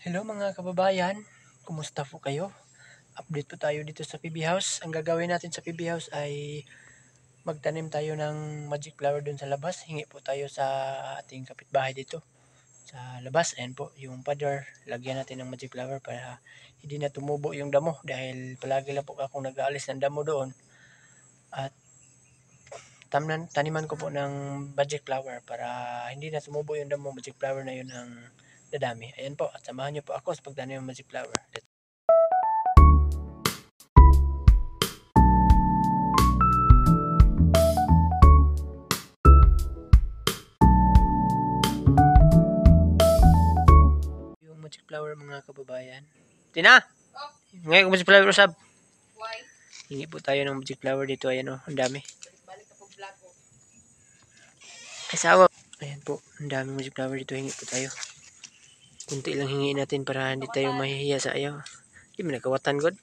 Hello mga kababayan, kumusta po kayo? Update po tayo dito sa PB House. Ang gagawin natin sa PB House ay magtanim tayo ng magic flower dun sa labas. Hingi po tayo sa ating kapitbahay dito sa labas. Ayan po, yung pader, lagyan natin ng magic flower para hindi na tumubo yung damo dahil palagi lang po akong nag-aalis ng damo doon. At taniman ko po ng magic flower para hindi na tumubo yung damo. Magic flower na yun ang dadami. Ayan po, at samahan niyo po ako sa pagtanim ng magic flower. Yung magic flower mga kababayan. Tina! Oh. Ngayon magic flower usab. Why? Hingi po tayo ng magic flower dito. Ayan o, ang dami. Balik ako vlog ko. Asawa. Ayan po, ang daming magic flower dito. Hingi po tayo. Kunti lang hingi natin para hindi tayo mahihiya sa ayaw. Hindi mo nakawatan god.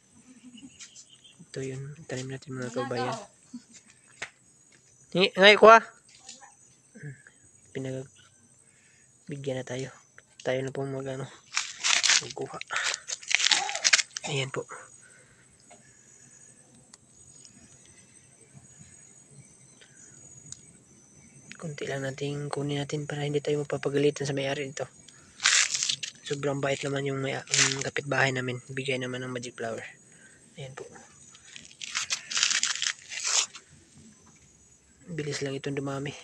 Ito yun, tanim natin mga kababayan. Hingi, ngayon ko ha. Bigyan na tayo. Tayo na po magkuha. Ayan po. Kunti lang natin kunin natin para hindi tayo mapapagalitan sa may-ari nito. Sobrang bait naman yung kapitbahay namin. Bigay naman ng magic flower. Ayan po. Bilis lang itong dumami.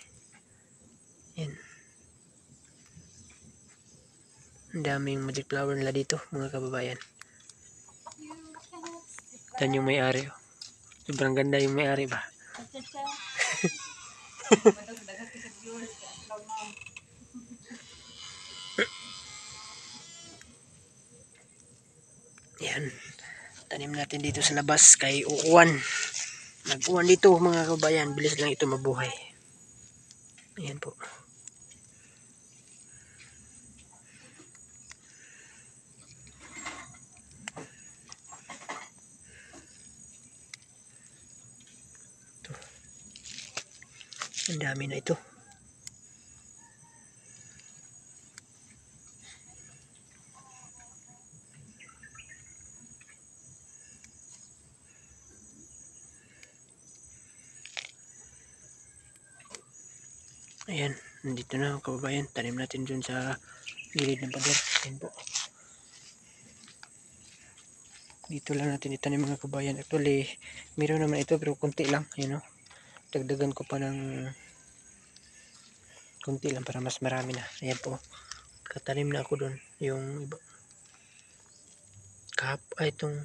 Ayan. Ang daming magic flower nila dito mga kababayan. Tan yung may-ari. Sobrang ganda yung may-ari ba? Yan. Tanim natin dito sa labas kay uuwan. Nag-uwan dito mga kababayan. Bilis lang ito mabuhay. Ayan po. Ito. Ang dami na ito. Ayan, nandito na kababayan. Tanim natin dun sa gilid ng pader. Ayan po. Dito lang natin itanim mga kababayan. Actually, meron naman ito pero kunti lang. Ayan o. Dagdagan ko pa ng kunti lang para mas marami na. Ayan po. Katanim na ako dun. Yung iba. Itong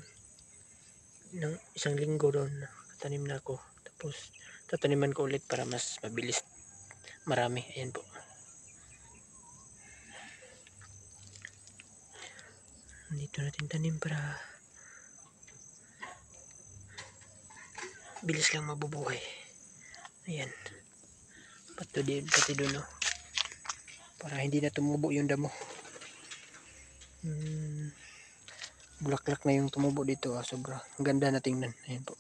ng isang linggo doon. Katanim na ako. Tapos, tataniman ko ulit para mas mabilis. Marami. Ayan po. Dito natin tanim para bilis lang mabubuhay. Ayan. Pati doon, no? Para hindi na tumubo yung damo. Bulaklak na yung tumubo dito. Sobrang ganda na tingnan. Ayan po.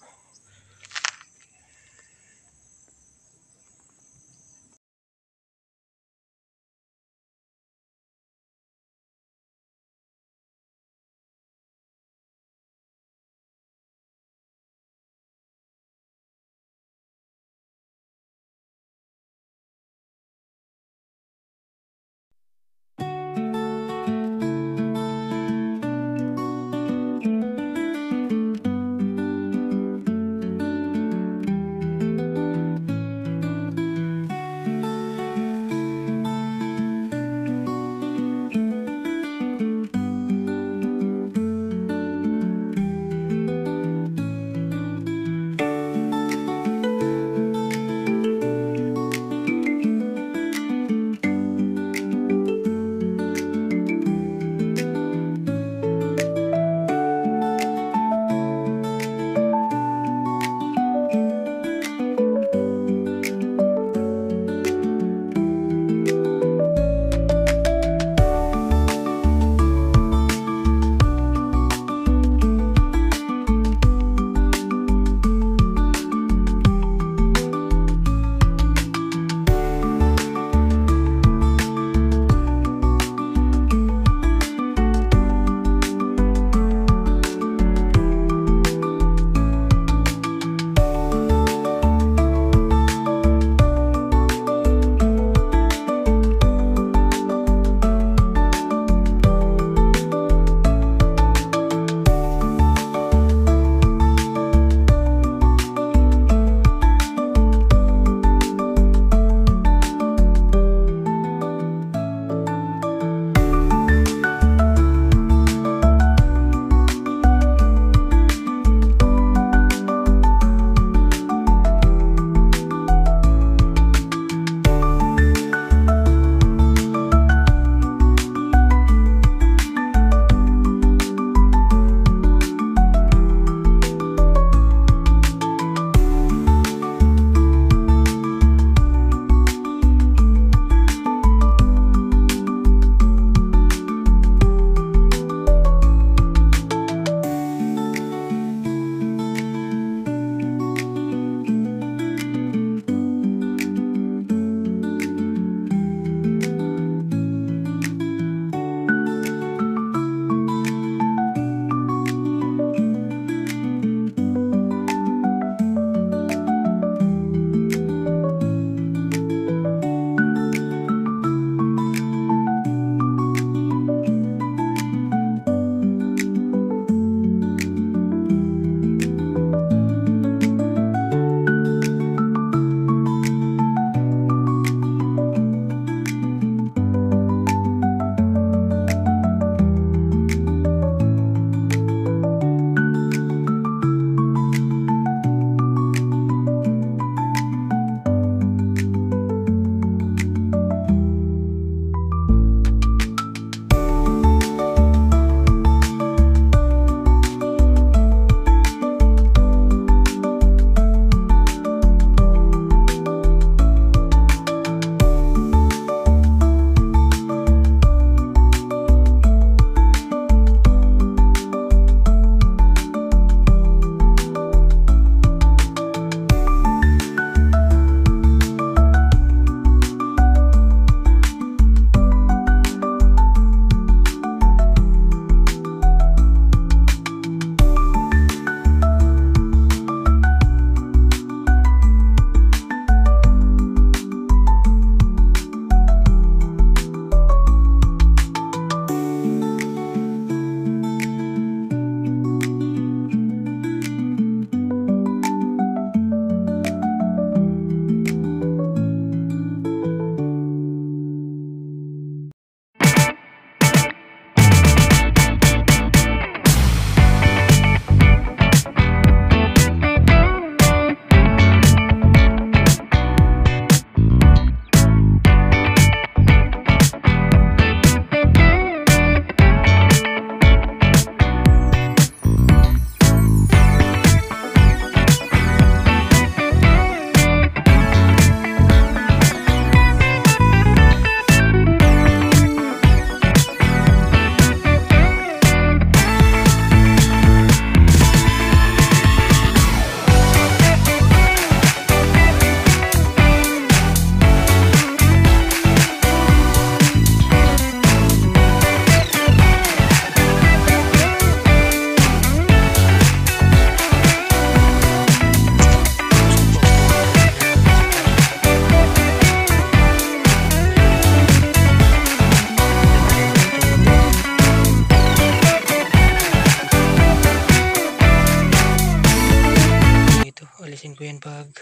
yan pag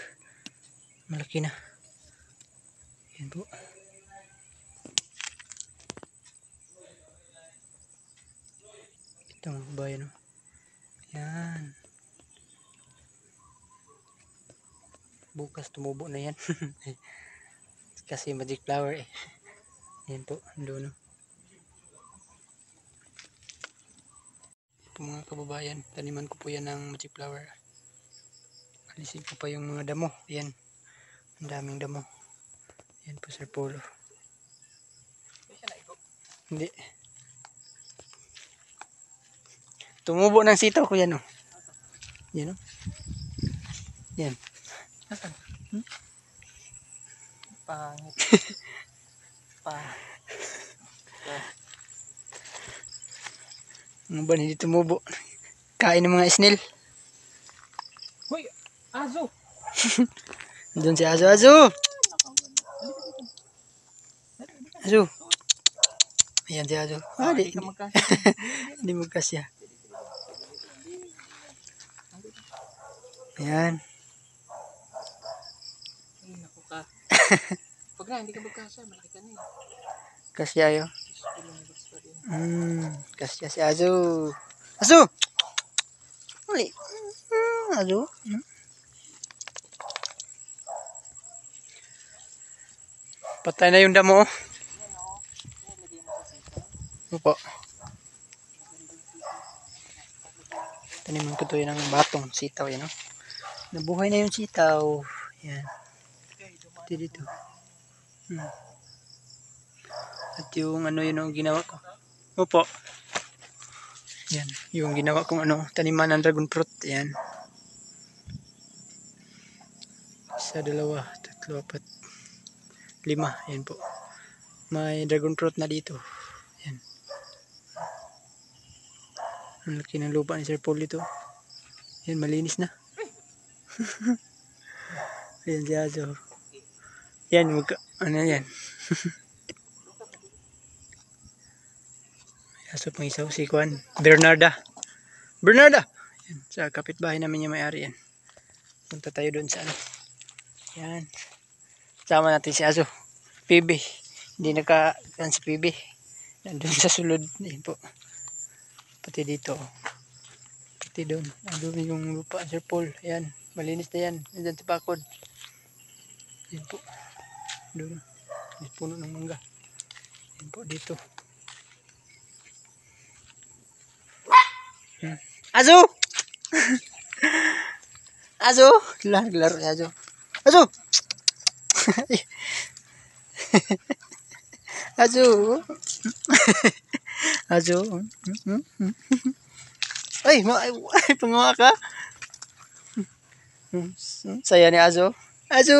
malaki na. Yan po. Ito mga kabayan. Oh. Yan. Bukas tumubo na yan. Kasi magic flower eh. Yan po. Doon. Oh. Po mga kababayan, taniman ko po yan ng magic flower. Alisin ko pa yung mga damo. Yan. Ang daming damo. Yan po Sir Polo. Hindi. Tumubo ng sitaw ko yan oh. Yan oh. Yan. Asan? Pangit. Ano ba hindi tumubo? Kain ng mga snail. Hoy, aso. Doon si Azo. Azo! Azo! Ayan si Azo. Ah, di ka magkasya. hindi magkasya. Ayan. Ay, naku ka. Pag na, hindi ka magkasya, malaki ka na eh. Kasya yun. Lumabas pa din. Kasya si Azo. Azo! Uli. Azo. Patay na yung damo. Opo. Taniman ko to yun ng batong sitaw yan. Oh. Nabuhay na yung sitaw. Yan. Ito dito. At yung ano yun ang ginawa ko. Opo. Yan. Yung ginawa kong ano, taniman ng dragon fruit. Yan. Isa, dalawa, tatlo, apat, lima. Yan po. May dragon fruit na dito. Yan. Ang laki ng lupa ni Sir Paul dito. Yan, malinis na. Ayan si Azo. Yan, ano yan. Aso pang isaw, si Juan. Bernarda. Bernarda! Yan, sa kapitbahay namin yung may-ari yan. Punta tayo doon sa ano. Yan. Sama natin si Azo. PB. Hindi naka-kan si PB. Nandun sa sulod. Yan po. Pati dito. Pati doon. Nandun yung lupa. Sir Paul. Yan. Malinis na yan. Nandun si Pakod. Yan po. Doon. May puno ng mangga. Yan po dito. Azo! Azo! Laro si Azo. Azo! Azo! Azo! Ay! Pangawa ka! Saya ni Azo. Azo!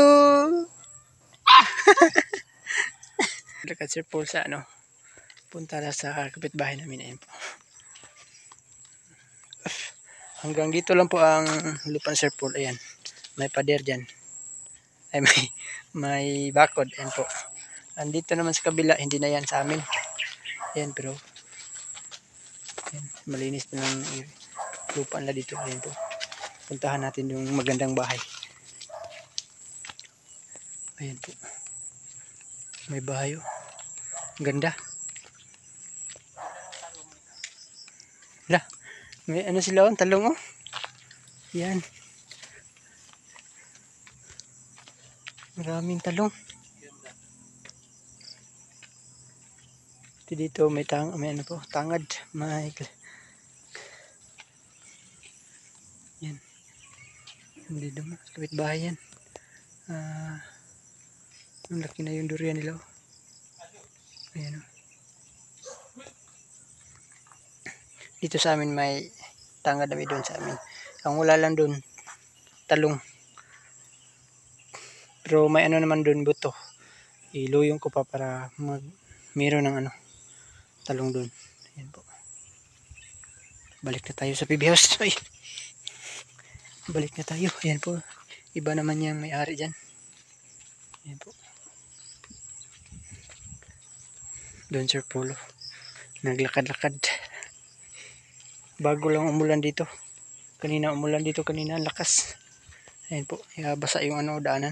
Lakad Sir Paul sa ano. Punta na sa kapitbahay namin. Ayan po. Hanggang dito lang po ang lupa ng Sir Paul. Ayan. May pader dyan. Ay may bakod. Ayan po. Andito naman sa kabila. Hindi na yan sa amin. Ayan pero. Ayan, malinis na ng lupa nila dito. Ayan po. Puntahan natin yung magandang bahay. Ayan po. May bahay oh. Ganda. Wala. May ano sila oh, talong oh. Yan. Maraming talong. Dito may ano po, tangad, may yan. Hindi naman, kapitbahay yan. Ang laki na yung durian nila oh. Ayan oh. Dito sa amin may tangad na may doon sa amin. Ang wala lang doon, talong. Pero may ano naman doon, buto. Iluyong ko pa para meron ng ano, talong doon. Ayan po. Balik na tayo sa PB House. Ay. Balik na tayo. Ayan po. Iba naman yung may-ari dyan. Ayan po. Doon Sir Polo. Naglakad-lakad. Bago lang umulan dito. Kanina umulan dito. Kanina ang lakas. Ayan po, basa yung ano, daanan.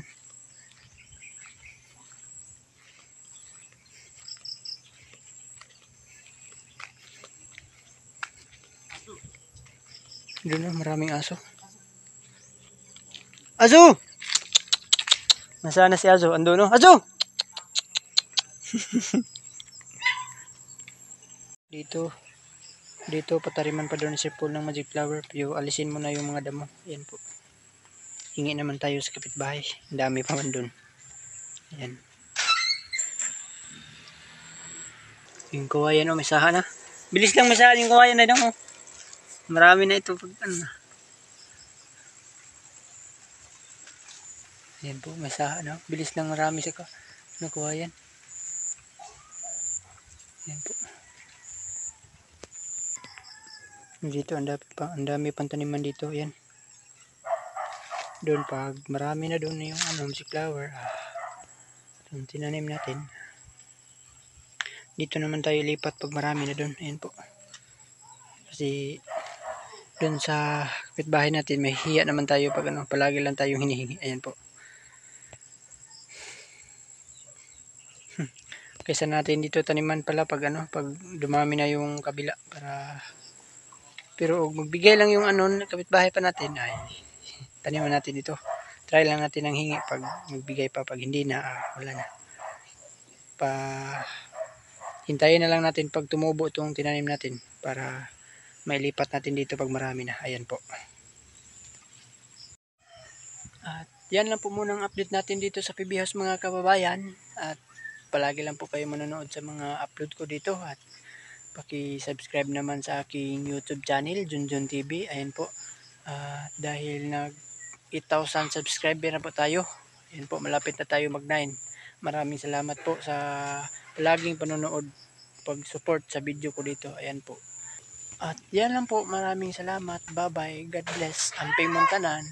Doon na, maraming aso. Aso! Nasaan na si Azo? Ando no? Azo! Dito patariman pa doon si Paul ng magic flower. Pero alisin mo na yung mga damo. Ayan po. Hingi naman tayo sa kapitbahay. Ang dami pa man doon. Ayan. Yung kawayan may saha na. Bilis lang masaha yung kawayan na dong. Marami na ito pag ano. Ayan po, may saha na. Bilis lang marami sa kawayan. Ayan po. Dito ang dami pang taniman dito. Ayan. Doon pag marami na doon yung magic flower. Yung tinanim natin. Dito naman tayo lipat pag marami na doon. Ayan po. Kasi doon sa kapitbahay natin may hiya naman tayo pag palagi lang tayong hinihingi. Ayan po. Kaysa natin dito taniman pala pag pag dumami na yung kabila para pero magbigay lang yung kapitbahay pa natin ay taniman natin dito. Try lang natin ang hingi pag magbigay pa, pag hindi na wala na. Hintayin na lang natin pag tumubo itong tinanim natin para mailipat natin dito pag marami na. Ayan po. At yan lang po muna ang update natin dito sa PB House mga kababayan. At palagi lang po kayo manonood sa mga upload ko dito. At paki-subscribe naman sa aking YouTube channel, Junjun TV. Ayan po. Dahil nag 8,000 subscriber na po tayo. Ayan po, malapit na tayo mag 9. Maraming salamat po sa palaging panonood, pag-support sa video ko dito. Ayan po. At yan lang po, maraming salamat. Bye bye. God bless. Amping Montanan.